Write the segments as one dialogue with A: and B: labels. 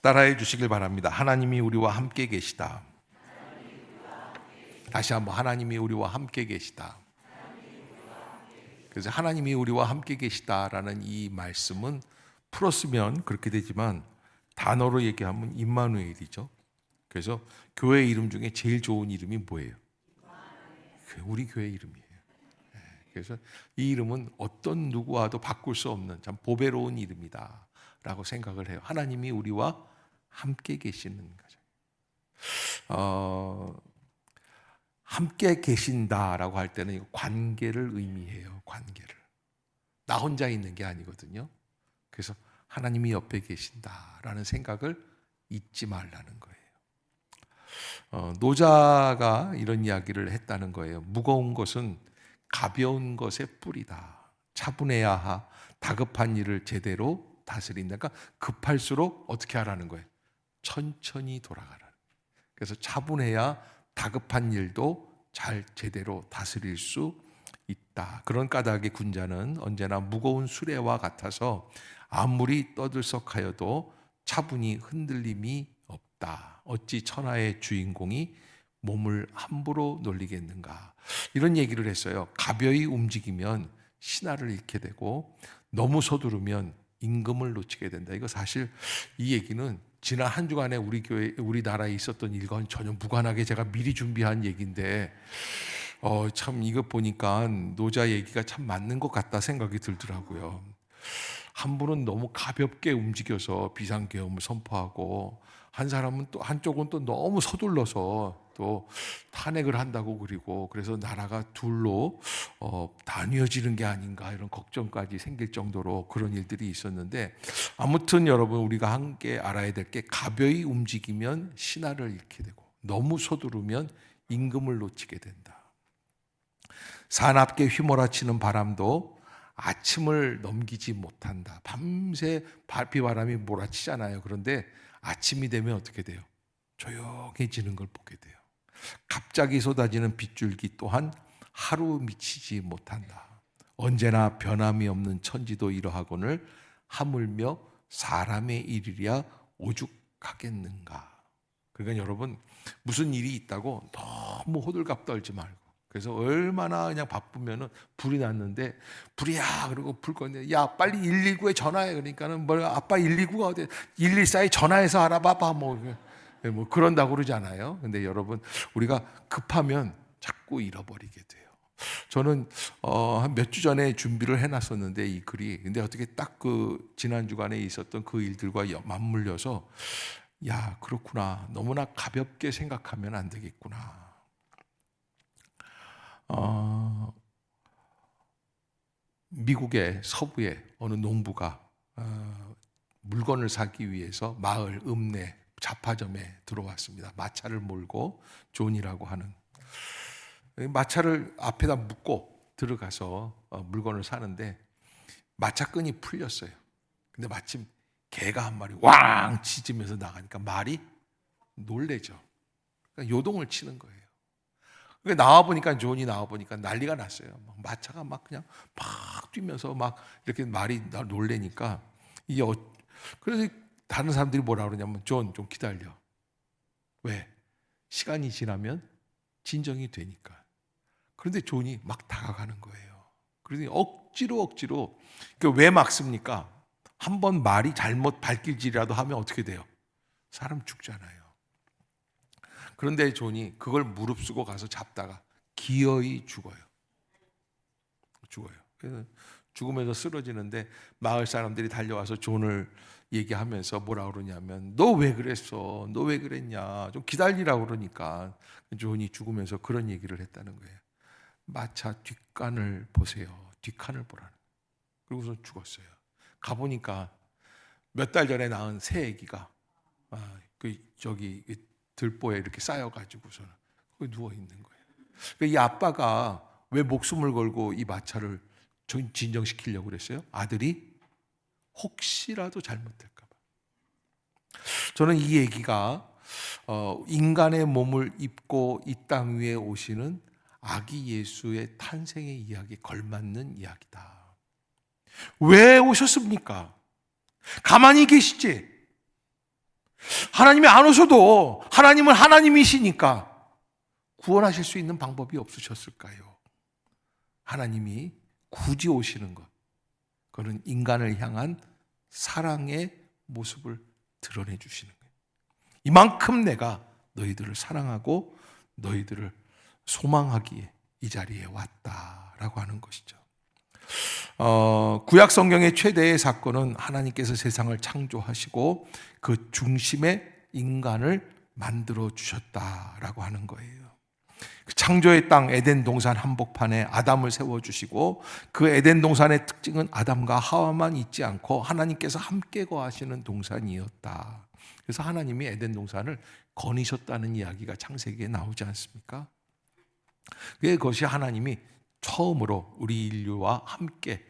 A: 따라해 주시길 바랍니다. 하나님이 우리와 함께 계시다. 다시 한번, 하나님이 우리와 함께 계시다. 그래서 하나님이 우리와 함께 계시다라는 이 말씀은 풀었으면 그렇게 되지만 단어로 얘기하면 임마누엘이죠. 그래서 교회 이름 중에 제일 좋은 이름이 뭐예요? 우리 교회 이름이에요. 그래서 이 이름은 어떤 누구와도 바꿀 수 없는 참 보배로운 이름이다 라고 생각을 해요. 하나님이 우리와 함께 계시는 거죠. 함께 계신다라고 할 때는 이거 관계를 의미해요. 관계를. 나 혼자 있는 게 아니거든요. 그래서 하나님이 옆에 계신다라는 생각을 잊지 말라는 거예요. 노자가 이런 이야기를 했다는 거예요. 무거운 것은 가벼운 것의 뿌리다. 차분해야 하 다급한 일을 제대로 다스린다. 그러니까 급할수록 어떻게 하라는 거예요? 천천히 돌아가라. 그래서 차분해야 다급한 일도 잘 제대로 다스릴 수 있다. 그런 까닭의 군자는 언제나 무거운 수레와 같아서 아무리 떠들썩하여도 차분히 흔들림이 없다. 어찌 천하의 주인공이 몸을 함부로 놀리겠는가. 이런 얘기를 했어요. 가벼이 움직이면 신하를 잃게 되고 너무 서두르면 임금을 놓치게 된다. 이거 사실 이 얘기는 지난 한 주간에 우리 교회, 우리나라에 있었던 일과는 전혀 무관하게 제가 미리 준비한 얘기인데 참 이거 보니까 노자 얘기가 참 맞는 것 같다 생각이 들더라고요. 한 분은 너무 가볍게 움직여서 비상계엄을 선포하고 한 사람은 또 한쪽은 또 너무 서둘러서 또 탄핵을 한다고 그리고 그래서 나라가 둘로 나뉘어지는 게 아닌가 이런 걱정까지 생길 정도로 그런 일들이 있었는데 아무튼 여러분 우리가 함께 알아야 될 게 가벼이 움직이면 신하를 잃게 되고 너무 서두르면 임금을 놓치게 된다. 사납게 휘몰아치는 바람도 아침을 넘기지 못한다. 밤새 비바람이 몰아치잖아요. 그런데 아침이 되면 어떻게 돼요? 조용해지는 걸 보게 돼요. 갑자기 쏟아지는 빗줄기 또한 하루 미치지 못한다. 언제나 변함이 없는 천지도 이러하거늘 하물며 사람의 일이랴 오죽하겠는가. 그러니까 여러분 무슨 일이 있다고 너무 호들갑 떨지 말고 그래서 얼마나 그냥 바쁘면은 불이 났는데 불이야 그리고 불 건데 야 빨리 119에 전화해 그러니까는 뭐 아빠 119가 어디 114에 전화해서 알아봐봐 뭐 그런다고 그러잖아요. 근데 여러분 우리가 급하면 자꾸 잃어버리게 돼요. 저는 한 몇 주 전에 준비를 해놨었는데 이 글이 근데 어떻게 딱 그 지난 주간에 있었던 그 일들과 맞물려서 야 그렇구나 너무나 가볍게 생각하면 안 되겠구나. 미국의 서부의 어느 농부가 물건을 사기 위해서 마을 읍내 잡화점에 들어왔습니다. 마차를 몰고 존이라고 하는 마차를 앞에다 묶고 들어가서 물건을 사는데 마차 끈이 풀렸어요. 근데 마침 개가 한 마리 왕 짖으면서 나가니까 말이 놀래죠. 그러니까 요동을 치는 거예요. 나와보니까 존이 나와보니까 난리가 났어요. 마차가 막 그냥 막 뛰면서 막 이렇게 말이 놀래니까 이게 그래서 다른 사람들이 뭐라 그러냐면 존 좀 기다려. 왜? 시간이 지나면 진정이 되니까. 그런데 존이 막 다가가는 거예요. 그러더니 억지로 왜 막습니까? 한번 말이 잘못 발길질이라도 하면 어떻게 돼요? 사람 죽잖아요. 그런데 존이 그걸 무릅쓰고 가서 잡다가 기어이 죽어요. 그래서 죽으면서 쓰러지는데 마을 사람들이 달려와서 존을 얘기하면서 뭐라 그러냐면 너 왜 그랬어? 너 왜 그랬냐? 좀 기다리라고 그러니까 존이 죽으면서 그런 얘기를 했다는 거예요. 마차 뒷간을 보세요. 뒷칸을 보라는 거예요. 그리고서 죽었어요. 가보니까 몇 달 전에 낳은 새 아기가 들보에 이렇게 쌓여가지고서는 거기 누워 있는 거예요. 그러니까 이 아빠가 왜 목숨을 걸고 이 마차를 진정시키려고 그랬어요? 아들이 혹시라도 잘못될까 봐. 저는 이 얘기가 인간의 몸을 입고 이 땅 위에 오시는 아기 예수의 탄생의 이야기에 걸맞는 이야기다. 왜 오셨습니까? 가만히 계시지. 하나님이 안 오셔도 하나님은 하나님이시니까 구원하실 수 있는 방법이 없으셨을까요? 하나님이 굳이 오시는 것, 그거는 인간을 향한 사랑의 모습을 드러내 주시는 거예요. 이만큼 내가 너희들을 사랑하고 너희들을 소망하기에 이 자리에 왔다라고 하는 것이죠. 구약 성경의 최대의 사건은 하나님께서 세상을 창조하시고 그 중심에 인간을 만들어 주셨다라고 하는 거예요. 창조의 땅 에덴 동산 한복판에 아담을 세워주시고, 그 에덴 동산의 특징은 아담과 하와만 있지 않고 하나님께서 함께 거하시는 동산이었다. 그래서 하나님이 에덴 동산을 거니셨다는 이야기가 창세기에 나오지 않습니까? 그것이 하나님이 처음으로 우리 인류와 함께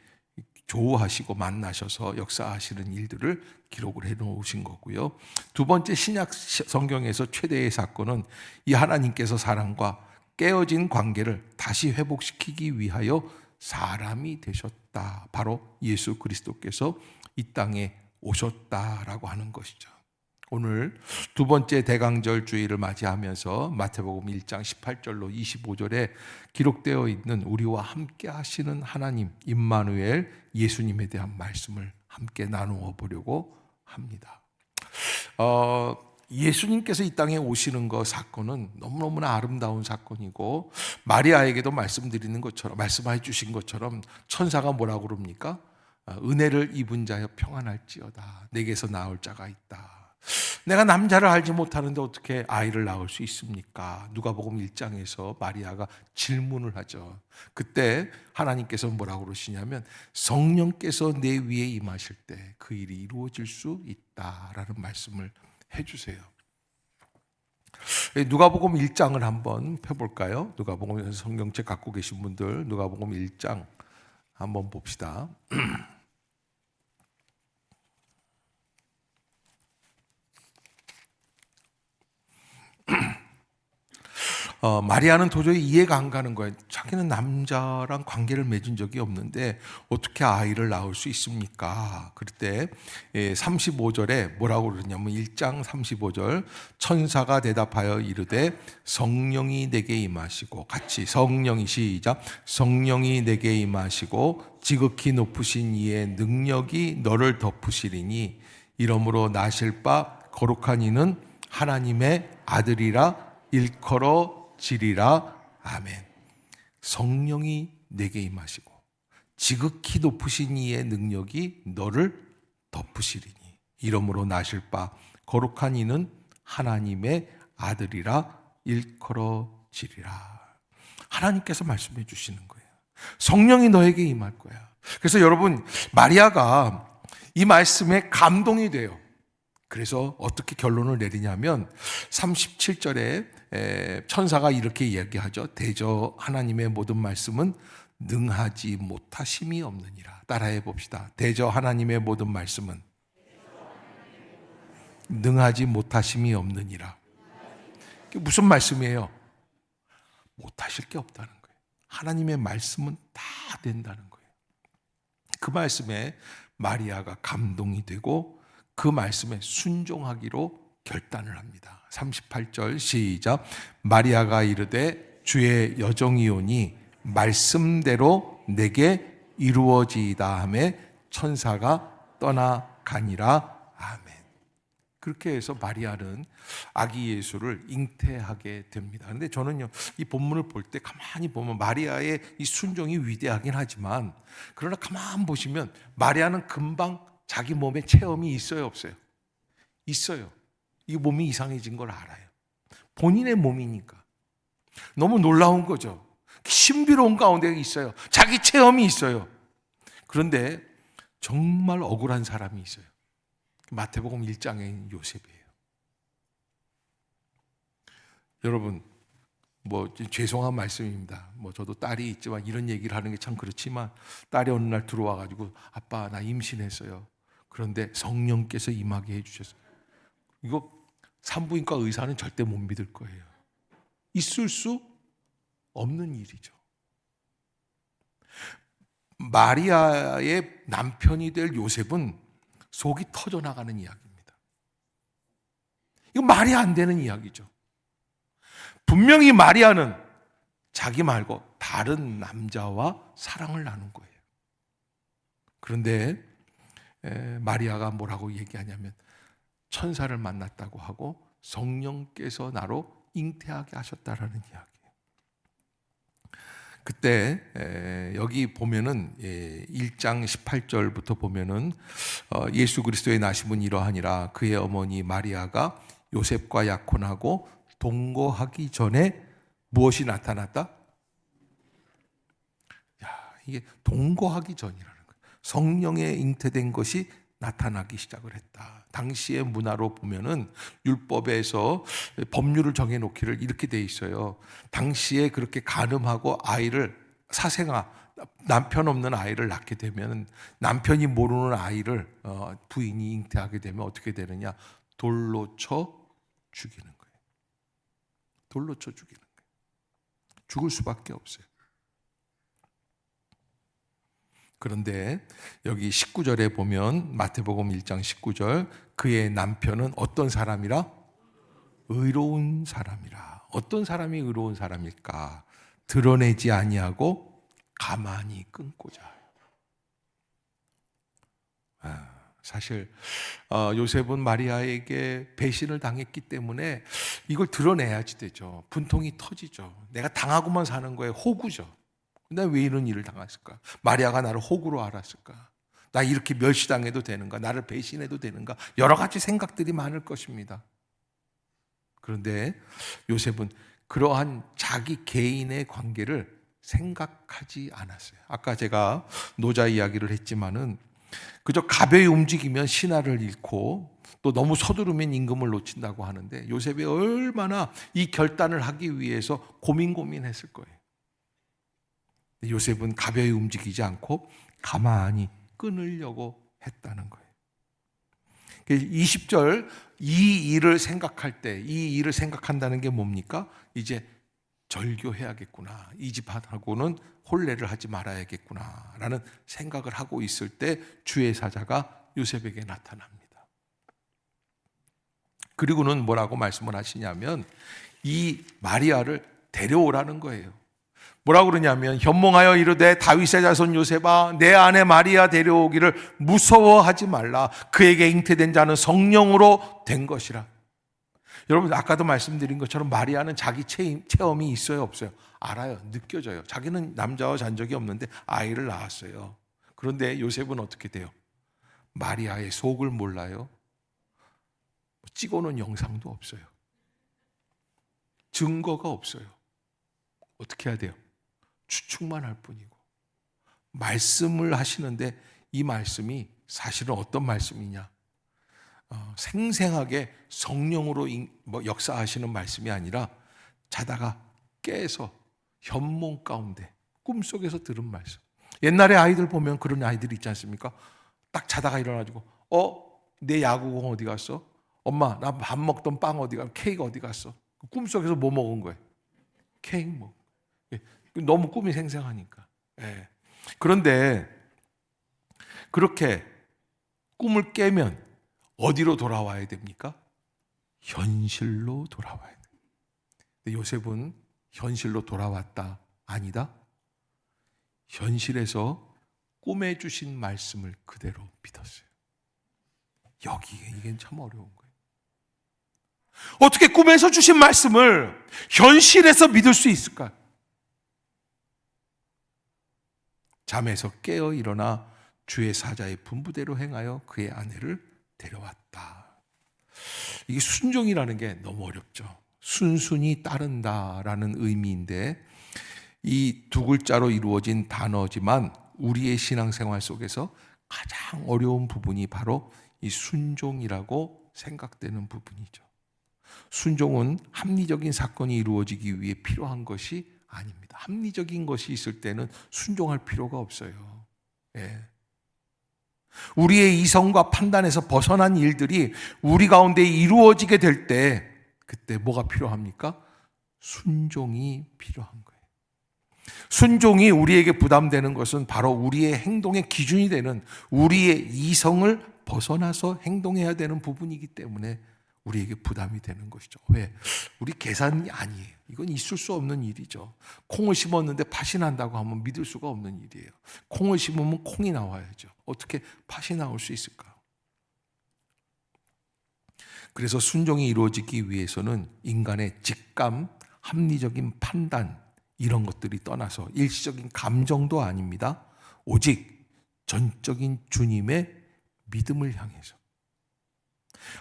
A: 조우하시고 만나셔서 역사하시는 일들을 기록을 해놓으신 거고요. 두 번째, 신약 성경에서 최대의 사건은 이 하나님께서 사람과 깨어진 관계를 다시 회복시키기 위하여 사람이 되셨다. 바로 예수 그리스도께서 이 땅에 오셨다라고 하는 것이죠. 오늘 두 번째 대강절 주일을 맞이하면서 마태복음 1장 18절로 25절에 기록되어 있는 우리와 함께 하시는 하나님 임마누엘 예수님에 대한 말씀을 함께 나누어 보려고 합니다. 예수님께서 이 땅에 오시는 것 사건은 너무너무나 아름다운 사건이고, 마리아에게도 말씀해 주신 것처럼 천사가 뭐라고 그럽니까? 은혜를 입은 자여 평안할지어다. 내게서 나올 자가 있다. 내가 남자를 알지 못하는데 어떻게 아이를 낳을 수 있습니까? 누가복음 1장에서 마리아가 질문을 하죠. 그때 하나님께서 뭐라고 그러시냐면 성령께서 내 위에 임하실 때 그 일이 이루어질 수 있다라는 말씀을 해주세요. 누가복음 1장을 한번 펴볼까요? 누가복음 성경책 갖고 계신 분들 누가복음 1장 한번 봅시다. 마리아는 도저히 이해가 안 가는 거예요. 자기는 남자랑 관계를 맺은 적이 없는데 어떻게 아이를 낳을 수 있습니까? 그때 35절에 뭐라고 그러냐면 1장 35절 천사가 대답하여 이르되 성령이 내게 임하시고, 같이 성령이 시작, 성령이 내게 임하시고 지극히 높으신 이의 능력이 너를 덮으시리니 이러므로 나실 바 거룩한 이는 하나님의 아들이라 일컬어지리라. 아멘. 성령이 내게 임하시고 지극히 높으신 이의 능력이 너를 덮으시리니 이러므로 나실 바 거룩한 이는 하나님의 아들이라 일컬어지리라. 하나님께서 말씀해 주시는 거예요. 성령이 너에게 임할 거야. 그래서 여러분, 마리아가 이 말씀에 감동이 돼요. 그래서 어떻게 결론을 내리냐면 37절에 천사가 이렇게 이야기하죠. 대저 하나님의 모든 말씀은 능하지 못하심이 없느니라. 따라해 봅시다. 대저 하나님의 모든 말씀은 능하지 못하심이 없느니라. 그게 무슨 말씀이에요? 못하실 게 없다는 거예요. 하나님의 말씀은 다 된다는 거예요. 그 말씀에 마리아가 감동이 되고 그 말씀에 순종하기로 결단을 합니다. 38절 시작. 마리아가 이르되 주의 여종이오니 말씀대로 내게 이루어지이다 하매 천사가 떠나가니라. 아멘. 그렇게 해서 마리아는 아기 예수를 잉태하게 됩니다. 그런데 저는요, 이 본문을 볼 때 가만히 보면 마리아의 이 순종이 위대하긴 하지만, 그러나 가만 보시면 마리아는 금방 자기 몸에 체험이 있어요, 없어요? 있어요. 이 몸이 이상해진 걸 알아요. 본인의 몸이니까. 너무 놀라운 거죠. 신비로운 가운데 있어요. 자기 체험이 있어요. 그런데 정말 억울한 사람이 있어요. 마태복음 1장의 요셉이에요. 여러분, 죄송한 말씀입니다. 저도 딸이 있지만 이런 얘기를 하는 게 참 그렇지만, 딸이 어느 날 들어와 가지고 아빠 나 임신했어요. 그런데 성령께서 임하게 해주셨어요. 이거 산부인과 의사는 절대 못 믿을 거예요. 있을 수 없는 일이죠. 마리아의 남편이 될 요셉은 속이 터져나가는 이야기입니다. 이거 말이 안 되는 이야기죠. 분명히 마리아는 자기 말고 다른 남자와 사랑을 나눈 거예요. 그런데 마리아가 뭐라고 얘기하냐면 천사를 만났다고 하고 성령께서 나로 잉태하게 하셨다라는 이야기예요. 그때 여기 보면은 1장 18절부터 보면은 예수 그리스도의 나심은 이러하니라 그의 어머니 마리아가 요셉과 약혼하고 동거하기 전에 무엇이 나타났다? 이게 동거하기 전이라는 거예요. 성령에 잉태된 것이 나타나기 시작을 했다. 당시의 문화로 보면은 율법에서 법률을 정해놓기를 이렇게 돼 있어요. 당시에 그렇게 간음하고 아이를 사생아 남편 없는 아이를 낳게 되면 남편이 모르는 아이를 부인이 잉태하게 되면 어떻게 되느냐? 돌로 쳐 죽이는 거예요. 돌로 쳐 죽이는 거예요. 죽을 수밖에 없어요. 그런데 여기 19절에 보면 마태복음 1장 19절 그의 남편은 어떤 사람이라? 의로운 사람이라. 어떤 사람이 의로운 사람일까? 드러내지 아니하고 가만히 끊고자. 사실 요셉은 마리아에게 배신을 당했기 때문에 이걸 드러내야지 되죠. 분통이 터지죠. 내가 당하고만 사는 거에 호구죠. 나 왜 이런 일을 당했을까? 마리아가 나를 호구로 알았을까? 나 이렇게 멸시당해도 되는가? 나를 배신해도 되는가? 여러 가지 생각들이 많을 것입니다. 그런데 요셉은 그러한 자기 개인의 관계를 생각하지 않았어요. 아까 제가 노자 이야기를 했지만은 그저 가벼이 움직이면 신하를 잃고 또 너무 서두르면 임금을 놓친다고 하는데 요셉이 얼마나 이 결단을 하기 위해서 고민했을 거예요. 요셉은 가벼이 움직이지 않고 가만히 끊으려고 했다는 거예요. 20절 이 일을 생각할 때 이 일을 생각한다는 게 뭡니까? 이제 절교해야겠구나. 이 집하고는 혼례를 하지 말아야겠구나 라는 생각을 하고 있을 때 주의 사자가 요셉에게 나타납니다. 그리고는 뭐라고 말씀을 하시냐면 이 마리아를 데려오라는 거예요. 뭐라고 그러냐면 현몽하여 이르되 다윗의 자손 요셉아 내 아내 마리아 데려오기를 무서워하지 말라. 그에게 잉태된 자는 성령으로 된 것이라. 여러분 아까도 말씀드린 것처럼 마리아는 자기 체험이 있어요 없어요? 알아요. 느껴져요. 자기는 남자와 잔 적이 없는데 아이를 낳았어요. 그런데 요셉은 어떻게 돼요? 마리아의 속을 몰라요. 찍어놓은 영상도 없어요. 증거가 없어요. 어떻게 해야 돼요? 추측만 할 뿐이고 말씀을 하시는데 이 말씀이 사실은 어떤 말씀이냐? 생생하게 성령으로 역사하시는 말씀이 아니라 자다가 깨서 현몽 가운데 꿈속에서 들은 말씀. 옛날에 아이들 보면 그런 아이들이 있지 않습니까? 딱 자다가 일어나지고 내 야구공 어디 갔어? 엄마 나 밥 먹던 빵 어디 갔어? 케이크 어디 갔어? 꿈속에서 뭐 먹은 거예요? 케이크 먹은 거예요. 너무 꿈이 생생하니까. 그런데 그렇게 꿈을 깨면 어디로 돌아와야 됩니까? 현실로 돌아와야 돼요. 요셉은 현실로 돌아왔다? 아니다? 현실에서 꿈에 주신 말씀을 그대로 믿었어요. 이게 참 어려운 거예요. 어떻게 꿈에서 주신 말씀을 현실에서 믿을 수 있을까? 잠에서 깨어 일어나 주의 사자의 분부대로 행하여 그의 아내를 데려왔다. 이게 순종이라는 게 너무 어렵죠. 순순히 따른다라는 의미인데 이 두 글자로 이루어진 단어지만 우리의 신앙생활 속에서 가장 어려운 부분이 바로 이 순종이라고 생각되는 부분이죠. 순종은 합리적인 사건이 이루어지기 위해 필요한 것이 아닙니다. 합리적인 것이 있을 때는 순종할 필요가 없어요. 우리의 이성과 판단에서 벗어난 일들이 우리 가운데 이루어지게 될 때 그때 뭐가 필요합니까? 순종이 필요한 거예요. 순종이 우리에게 부담되는 것은 바로 우리의 행동의 기준이 되는 우리의 이성을 벗어나서 행동해야 되는 부분이기 때문에 우리에게 부담이 되는 것이죠. 왜? 우리 계산이 아니에요. 이건 있을 수 없는 일이죠. 콩을 심었는데 팥이 난다고 하면 믿을 수가 없는 일이에요. 콩을 심으면 콩이 나와야죠. 어떻게 팥이 나올 수 있을까? 그래서 순종이 이루어지기 위해서는 인간의 직감, 합리적인 판단 이런 것들이 떠나서 일시적인 감정도 아닙니다. 오직 전적인 주님의 믿음을 향해서,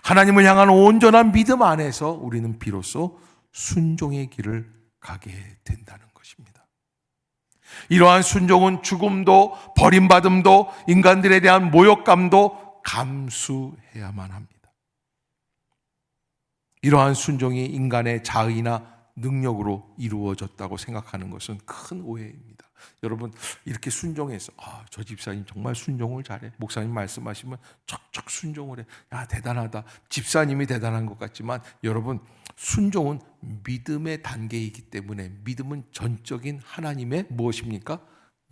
A: 하나님을 향한 온전한 믿음 안에서 우리는 비로소 순종의 길을 가게 된다는 것입니다. 이러한 순종은 죽음도 버림받음도 인간들에 대한 모욕감도 감수해야만 합니다. 이러한 순종이 인간의 자의나 능력으로 이루어졌다고 생각하는 것은 큰 오해입니다. 여러분, 이렇게 순종해서 저 집사님 정말 순종을 잘해. 목사님 말씀하시면 척척 순종을 해. 야, 대단하다. 집사님이 대단한 것 같지만 여러분, 순종은 믿음의 단계이기 때문에 믿음은 전적인 하나님의 무엇입니까?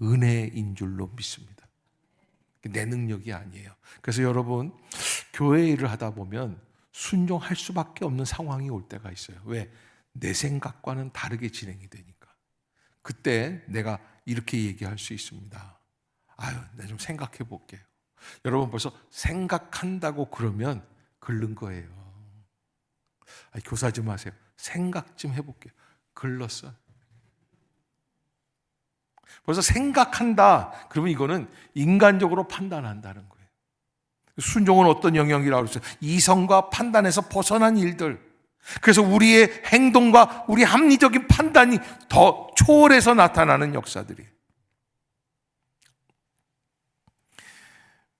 A: 은혜인 줄로 믿습니다. 내 능력이 아니에요. 그래서 여러분, 교회 일을 하다 보면 순종할 수밖에 없는 상황이 올 때가 있어요. 왜? 내 생각과는 다르게 진행이 되니까. 그때 내가 이렇게 얘기할 수 있습니다. 내가 좀 생각해 볼게요. 여러분, 벌써 생각한다고 그러면 글른 거예요. 교사 좀 하세요. 생각 좀 해볼게요. 글렀어. 벌써 생각한다. 그러면 이거는 인간적으로 판단한다는 거예요. 순종은 어떤 영역이라고 그랬어요? 이성과 판단에서 벗어난 일들. 그래서 우리의 행동과 우리 합리적인 판단이 더 초월해서 나타나는 역사들이에요.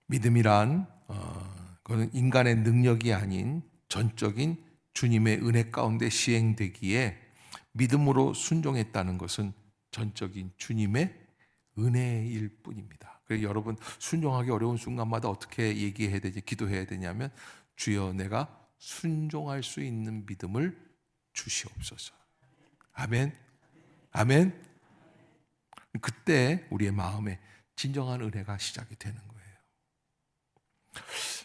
A: 믿음이란 그건 인간의 능력이 아닌 전적인 주님의 은혜 가운데 시행되기에 믿음으로 순종했다는 것은 전적인 주님의 은혜일 뿐입니다. 그래서 여러분, 순종하기 어려운 순간마다 어떻게 얘기해야 되지, 기도해야 되냐면, 주여 내가 순종할 수 있는 믿음을 주시옵소서. 아멘. 아멘. 그때 우리의 마음에 진정한 은혜가 시작이 되는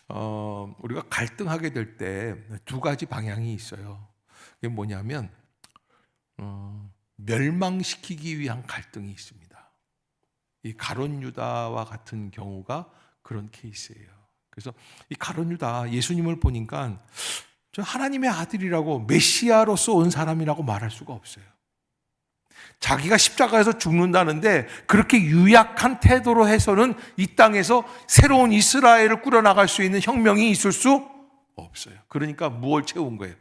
A: 거예요. 우리가 갈등하게 될 때 두 가지 방향이 있어요. 그게 뭐냐면 멸망시키기 위한 갈등이 있습니다. 이 가룟 유다와 같은 경우가 그런 케이스예요. 그래서 이 가룟 유다, 예수님을 보니까 저 하나님의 아들이라고, 메시아로서 온 사람이라고 말할 수가 없어요. 자기가 십자가에서 죽는다는데 그렇게 유약한 태도로 해서는 이 땅에서 새로운 이스라엘을 꾸려나갈 수 있는 혁명이 있을 수 없어요. 그러니까 무엇을 채운 거예요?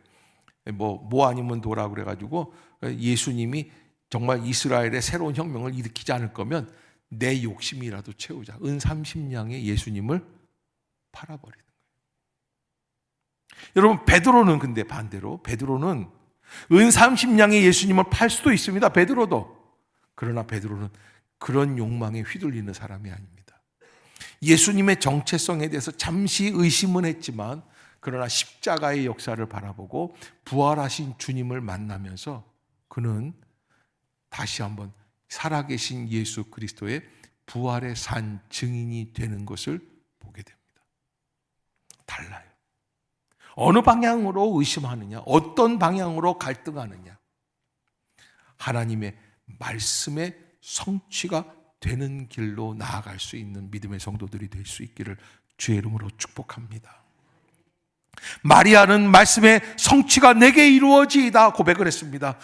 A: 뭐 아니면 도라 그래가지고 예수님이 정말 이스라엘의 새로운 혁명을 일으키지 않을 거면 내 욕심이라도 채우자. 은 30냥에 예수님을 팔아버리는 거예요. 여러분, 베드로는 근데 반대로, 베드로는 은 30냥에 예수님을 팔 수도 있습니다. 베드로도. 그러나 베드로는 그런 욕망에 휘둘리는 사람이 아닙니다. 예수님의 정체성에 대해서 잠시 의심은 했지만, 그러나 십자가의 역사를 바라보고 부활하신 주님을 만나면서 그는 다시 한번 살아계신 예수 그리스도의 부활의 산 증인이 되는 것을 보게 됩니다. 달라요. 어느 방향으로 의심하느냐, 어떤 방향으로 갈등하느냐, 하나님의 말씀의 성취가 되는 길로 나아갈 수 있는 믿음의 성도들이 될 수 있기를 주의 이름으로 축복합니다. 마리아는 말씀의 성취가 내게 이루어지이다 고백을 했습니다.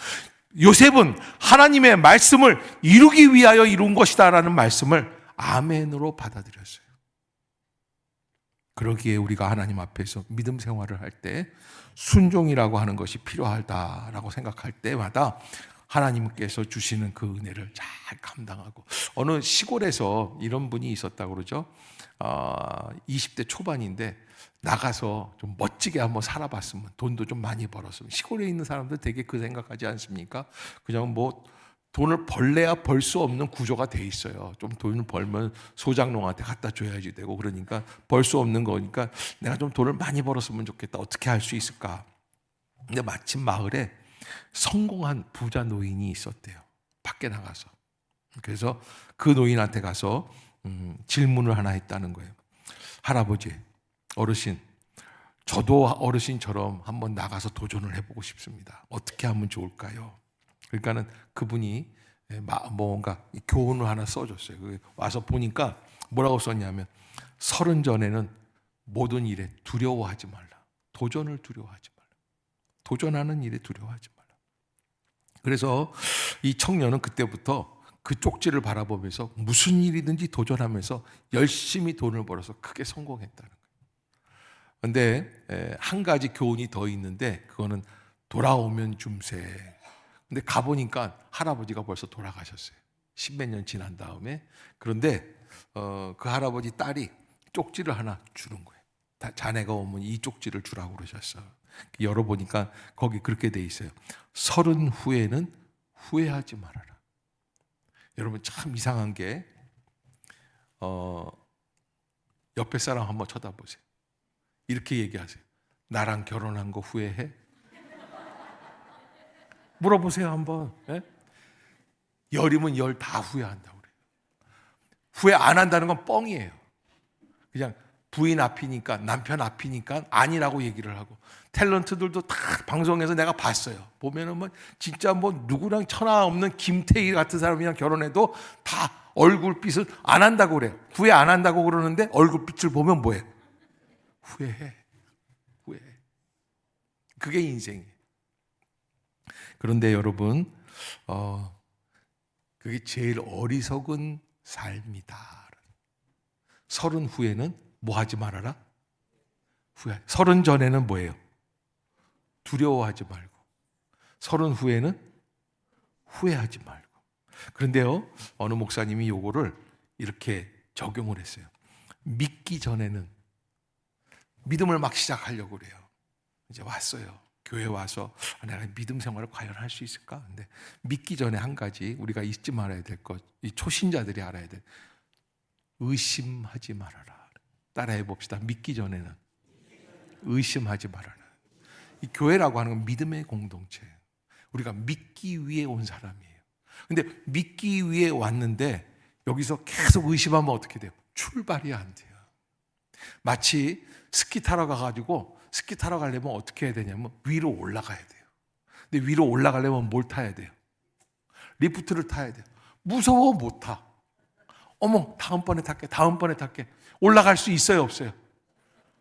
A: 요셉은 하나님의 말씀을 이루기 위하여 이룬 것이다 라는 말씀을 아멘으로 받아들였어요. 그러기에 우리가 하나님 앞에서 믿음 생활을 할 때 순종이라고 하는 것이 필요하다라고 생각할 때마다 하나님께서 주시는 그 은혜를 잘 감당하고, 어느 시골에서 이런 분이 있었다고 그러죠. 20대 초반인데 나가서 좀 멋지게 한번 살아봤으면, 돈도 좀 많이 벌었으면. 시골에 있는 사람들 되게 그 생각하지 않습니까? 그냥 뭐 돈을 벌래야 벌 수 없는 구조가 돼 있어요. 좀 돈을 벌면 소장농한테 갖다 줘야지 되고, 그러니까 벌 수 없는 거니까 내가 좀 돈을 많이 벌었으면 좋겠다. 어떻게 할 수 있을까? 근데 마침 마을에 성공한 부자 노인이 있었대요. 밖에 나가서. 그래서 그 노인한테 가서 질문을 하나 했다는 거예요. 할아버지, 어르신, 저도 어르신처럼 한번 나가서 도전을 해보고 싶습니다. 어떻게 하면 좋을까요? 그러니까는 그분이 뭔가 교훈을 하나 써줬어요. 와서 보니까 뭐라고 썼냐면 30 전에는 모든 일에 두려워하지 말라. 도전을 두려워하지 말라. 도전하는 일에 두려워하지 말라. 그래서 이 청년은 그때부터 그 쪽지를 바라보면서 무슨 일이든지 도전하면서 열심히 돈을 벌어서 크게 성공했다는 거예요. 그런데 한 가지 교훈이 더 있는데 그거는 돌아오면 줌세. 근데 가보니까 할아버지가 벌써 돌아가셨어요. 10몇 년 지난 다음에. 그런데 그 할아버지 딸이 쪽지를 하나 주는 거예요. 자네가 오면 이 쪽지를 주라고 그러셨어. 열어보니까 거기 그렇게 돼 있어요. 30 후에는 후회하지 말아라. 여러분 참 이상한 게 옆에 사람 한번 쳐다보세요. 이렇게 얘기하세요. 나랑 결혼한 거 후회해? 물어보세요 한번. 예? 열이면 열 다 후회한다고 그래요. 후회 안 한다는 건 뻥이에요. 그냥 부인 앞이니까 남편 앞이니까 아니라고 얘기를 하고 탤런트들도 다 방송에서 내가 봤어요. 보면은 뭐 진짜 뭐 누구랑 천하 없는 김태희 같은 사람이랑 결혼해도 다 얼굴빛을 안 한다고 그래요. 후회 안 한다고 그러는데 얼굴빛을 보면 뭐예요? 후회해. 후회해. 그게 인생이에요. 그런데 여러분 그게 제일 어리석은 삶이다. 30 후에는 뭐 하지 말아라? 후회. 30 전에는 뭐예요? 두려워하지 말고 30 후에는 후회하지 말고. 그런데요 어느 목사님이 요거를 이렇게 적용을 했어요. 믿기 전에는 믿음을 막 시작하려고 그래요. 이제 왔어요. 교회 와서 내가 믿음 생활을 과연 할 수 있을까? 근데 믿기 전에 한 가지 우리가 잊지 말아야 될 것, 이 초신자들이 알아야 될, 의심하지 말아라. 따라해 봅시다. 믿기 전에는 의심하지 말아라. 이 교회라고 하는 건 믿음의 공동체예요. 우리가 믿기 위해 온 사람이에요. 근데 믿기 위해 왔는데 여기서 계속 의심하면 어떻게 돼요? 출발이 안 돼요. 마치 스키 타러 가가지고 스키 타러 가려면 어떻게 해야 되냐면 위로 올라가야 돼요. 근데 위로 올라가려면 뭘 타야 돼요? 리프트를 타야 돼요. 무서워 못 타. 어머 다음번에 탈게. 올라갈 수 있어요 없어요?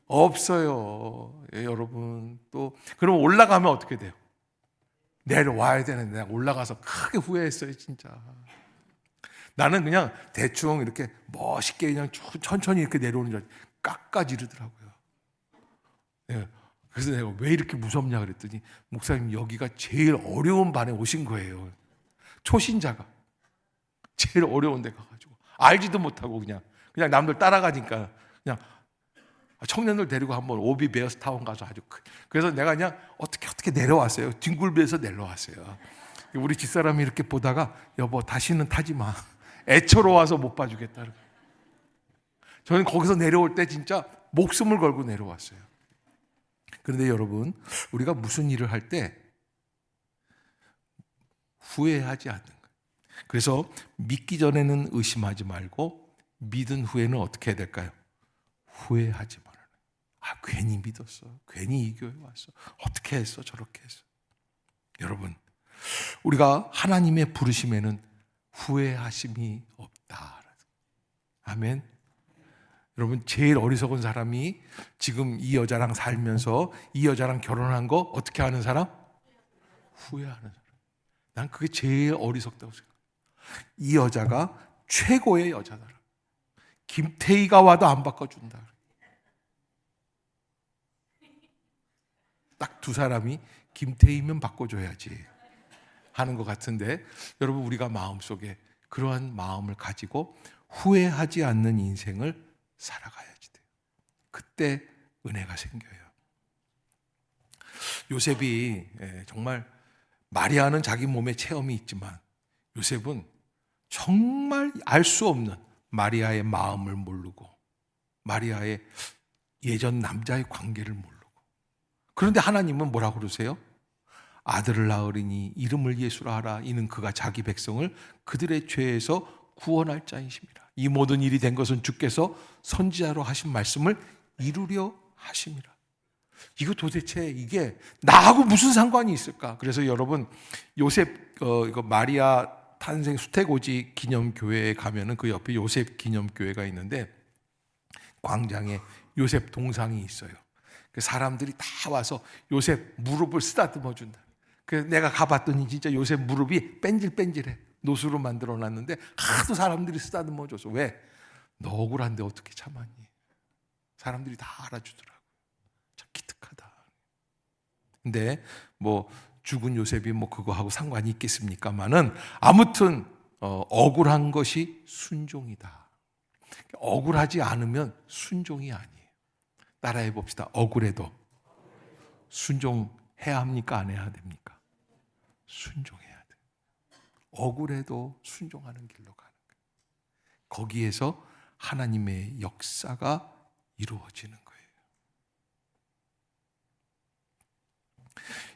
A: 없어요. 예, 여러분 또 그럼 올라가면 어떻게 돼요? 내려와야 되는데 내가 올라가서 크게 후회했어요 진짜. 나는 그냥 대충 이렇게 멋있게 그냥 천천히 이렇게 내려오는 줄 깎아지르더라고요. 예, 그래서 내가 왜 이렇게 무섭냐 그랬더니 목사님 여기가 제일 어려운 반에 오신 거예요. 초신자가 제일 어려운 데 가가지고 알지도 못하고 그냥 남들 따라가니까 그냥 청년들 데리고 한번 오비 베어스타운 가서 아주 그래서 내가 그냥 어떻게 내려왔어요. 뒹굴배에서 내려왔어요. 우리 집사람이 이렇게 보다가 여보 다시는 타지 마. 애처로워서 못 봐주겠다. 저는 거기서 내려올 때 진짜 목숨을 걸고 내려왔어요. 그런데 여러분 우리가 무슨 일을 할 때 후회하지 않는 거예요. 그래서 믿기 전에는 의심하지 말고 믿은 후에는 어떻게 해야 될까요? 후회하지 말아요. 괜히 믿었어. 괜히 이 교회 왔어. 어떻게 했어? 저렇게 했어. 여러분 우리가 하나님의 부르심에는 후회하심이 없다. 아멘. 여러분 제일 어리석은 사람이 지금 이 여자랑 살면서 이 여자랑 결혼한 거 어떻게 하는 사람? 후회하는 사람. 난 그게 제일 어리석다고 생각해요. 이 여자가 최고의 여자다. 김태희가 와도 안 바꿔준다. 딱 두 사람이 김태희면 바꿔줘야지 하는 것 같은데 여러분 우리가 마음속에 그러한 마음을 가지고 후회하지 않는 인생을 살아가야지 돼요. 그때 은혜가 생겨요. 요셉이 정말 마리아는 자기 몸에 체험이 있지만 요셉은 정말 알 수 없는 마리아의 마음을 모르고 마리아의 예전 남자의 관계를 모르고 그런데 하나님은 뭐라고 그러세요? 아들을 낳으리니 이름을 예수라 하라. 이는 그가 자기 백성을 그들의 죄에서 구원할 자이심이라. 이 모든 일이 된 것은 주께서 선지자로 하신 말씀을 이루려 하심이라. 이거 도대체 이게 나하고 무슨 상관이 있을까? 그래서 여러분 요셉 이거 마리아 탄생 수태고지 기념교회에 가면은 그 옆에 요셉 기념교회가 있는데 광장에 요셉 동상이 있어요. 그 사람들이 다 와서 요셉 무릎을 쓰다듬어 준다. 그래서 내가 가봤더니 진짜 요셉 무릎이 뺀질뺀질해. 노수로 만들어 놨는데 하도 사람들이 쓰다듬어 줘서 왜? 너 억울한데 어떻게 참았니? 사람들이 다 알아주더라고요. 참 기특하다. 근데 뭐 죽은 요셉이 뭐 그거하고 상관이 있겠습니까마는 아무튼 억울한 것이 순종이다. 억울하지 않으면 순종이 아니에요. 따라해 봅시다. 억울해도 순종해야 합니까? 안 해야 됩니까? 순종해야 돼요. 억울해도 순종하는 길로 가는 거예요. 거기에서 하나님의 역사가 이루어지는 거예요.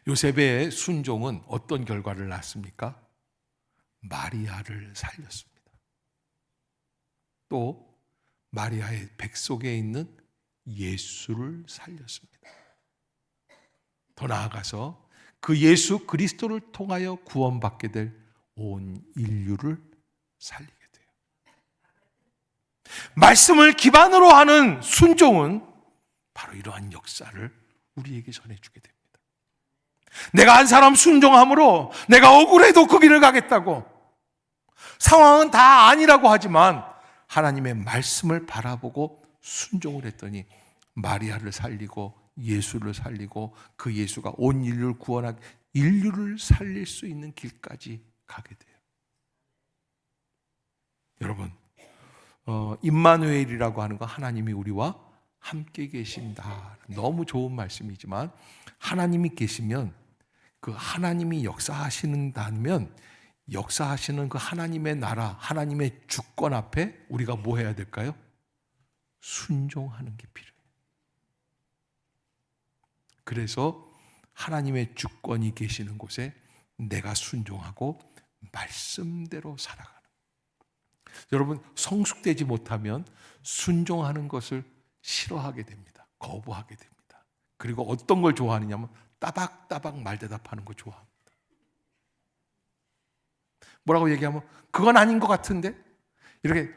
A: 요셉의 순종은 어떤 결과를 낳습니까? 마리아를 살렸습니다. 또 마리아의 뱃속에 있는 예수를 살렸습니다. 더 나아가서 그 예수 그리스도를 통하여 구원받게 될 온 인류를 살리게 돼요. 말씀을 기반으로 하는 순종은 바로 이러한 역사를 우리에게 전해주게 됩니다. 내가 한 사람 순종함으로 내가 억울해도 그 길을 가겠다고, 상황은 다 아니라고 하지만 하나님의 말씀을 바라보고 순종을 했더니 마리아를 살리고 예수를 살리고 그 예수가 온 인류를 구원하고 인류를 살릴 수 있는 길까지 가게 돼요. 여러분, 임마누엘이라고 하는 거 하나님이 우리와 함께 계신다. 너무 좋은 말씀이지만 하나님이 계시면 그 하나님이 역사하시는다면 역사하시는 그 하나님의 나라, 하나님의 주권 앞에 우리가 뭐 해야 될까요? 순종하는 게 필요해요. 그래서 하나님의 주권이 계시는 곳에 내가 순종하고 말씀대로 살아가는 거예요. 여러분, 성숙되지 못하면 순종하는 것을 싫어하게 됩니다. 거부하게 됩니다. 그리고 어떤 걸 좋아하느냐면 따박따박 말대답하는 거 좋아합니다. 뭐라고 얘기하면 그건 아닌 것 같은데? 이렇게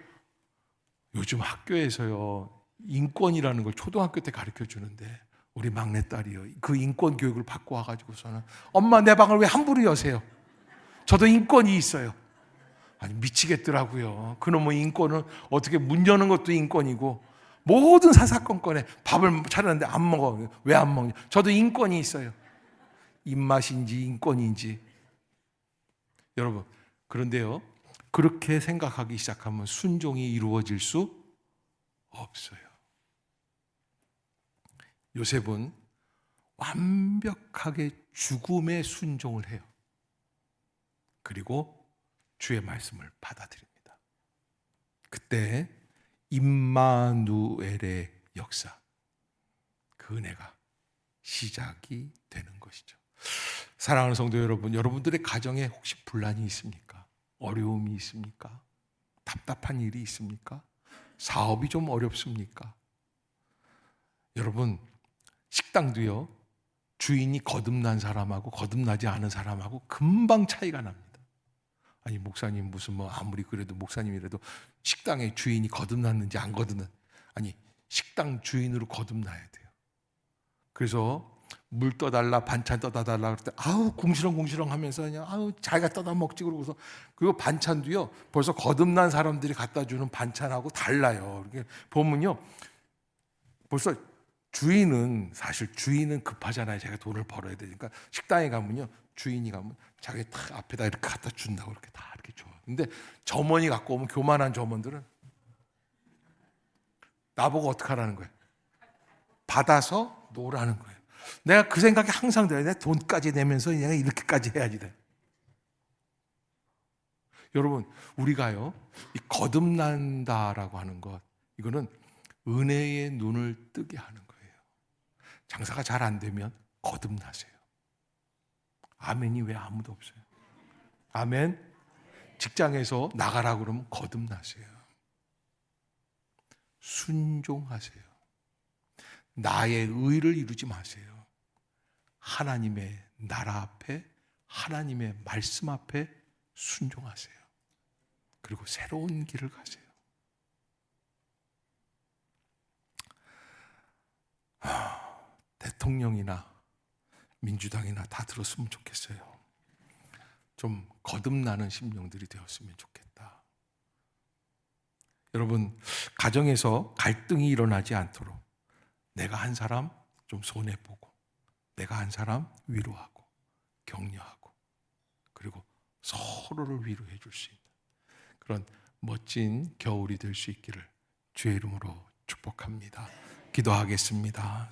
A: 요즘 학교에서요 인권이라는 걸 초등학교 때 가르쳐 주는데 우리 막내딸이요 그 인권 교육을 받고 와가지고서는 엄마 내 방을 왜 함부로 여세요? 저도 인권이 있어요. 아니 미치겠더라고요. 그놈의 인권은 어떻게 문 여는 것도 인권이고 모든 사사건건에 밥을 차렸는데 안 먹어. 왜 안 먹냐? 저도 인권이 있어요. 입맛인지 인권인지. 여러분 그런데요 그렇게 생각하기 시작하면 순종이 이루어질 수 없어요. 요셉은 완벽하게 죽음에 순종을 해요. 그리고 주의 말씀을 받아들입니다. 그때 임마누엘의 역사, 그 은혜가 시작이 되는 것이죠. 사랑하는 성도 여러분, 여러분들의 가정에 혹시 분란이 있습니까? 어려움이 있습니까? 답답한 일이 있습니까? 사업이 좀 어렵습니까? 여러분, 식당도요, 주인이 거듭난 사람하고 거듭나지 않은 사람하고 금방 차이가 납니다. 아니, 목사님 무슨 뭐 아무리 그래도 목사님이라도 식당의 주인이 거듭났는지 안 거듭났는지, 아니, 식당 주인으로 거듭나야 돼요. 그래서 물 떠달라, 반찬 떠다 달라 그럴 때 아우 궁시렁궁시렁 하면서 그냥 아우 자기가 떠다 먹지 그러고서 그리고 반찬도요 벌써 거듭난 사람들이 갖다 주는 반찬하고 달라요. 이렇게 보면요 벌써 사실 주인은 급하잖아요. 자기가 돈을 벌어야 되니까 식당에 가면요 주인이 가면 자기 딱 앞에다 이렇게 갖다 준다고 이렇게 다 이렇게 줘. 근데 점원이 갖고 오면 교만한 점원들은 나보고 어떻게 하라는 거예요? 받아서 놓으라는 거예요. 내가 그 생각이 항상 들어요. 내 돈까지 내면서 내가 이렇게까지 해야지 돼. 여러분, 우리가요, 이 거듭난다라고 하는 것, 이거는 은혜의 눈을 뜨게 하는 거예요. 장사가 잘 안 되면 거듭나세요. 아멘이 왜 아무도 없어요? 아멘. 직장에서 나가라고 그러면 거듭나세요. 순종하세요. 나의 의를 이루지 마세요. 하나님의 나라 앞에, 하나님의 말씀 앞에 순종하세요. 그리고 새로운 길을 가세요. 대통령이나 민주당이나 다 들었으면 좋겠어요. 좀 거듭나는 심령들이 되었으면 좋겠다. 여러분, 가정에서 갈등이 일어나지 않도록 내가 한 사람 좀 손해보고, 내가 한 사람 위로하고 격려하고, 그리고 서로를 위로해 줄 수 있는 그런 멋진 겨울이 될 수 있기를 주의 이름으로 축복합니다. 기도하겠습니다.